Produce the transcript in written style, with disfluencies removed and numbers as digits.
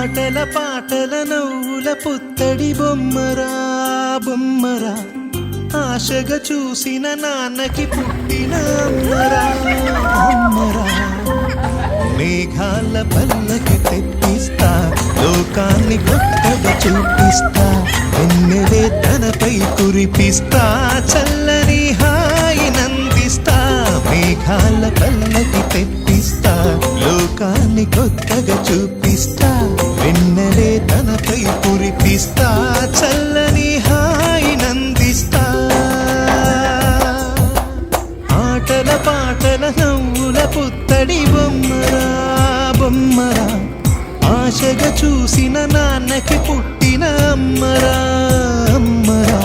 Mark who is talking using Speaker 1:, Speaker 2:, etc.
Speaker 1: ఆటల పాటల నవ్వుల పుత్తడి బొమ్మరా బొమ్మరా ఆశగా చూసిన నాన్నకి పుట్టిన అమ్మరా అమ్మరా మేఘాల పల్లకి తెప్పిస్తా లోకాన్ని కొత్తగా చూపిస్తా వెన్నెలే తనపై కురిపిస్తా చల్లని హాయి నందిస్తా మేఘాల పల్లకి తెప్పిస్తా లోకాన్ని కొత్తగా చూపిస్తా వెన్నెలే తనపై కురిపిస్తా చల్లని హాయి నందిస్తా ఆటల పాటల నవ్వుల పుత్తడి బొమ్మరా బొమ్మరా ఆశగా చూసిన నాన్నకి పుట్టిన అమ్మరా అమ్మరా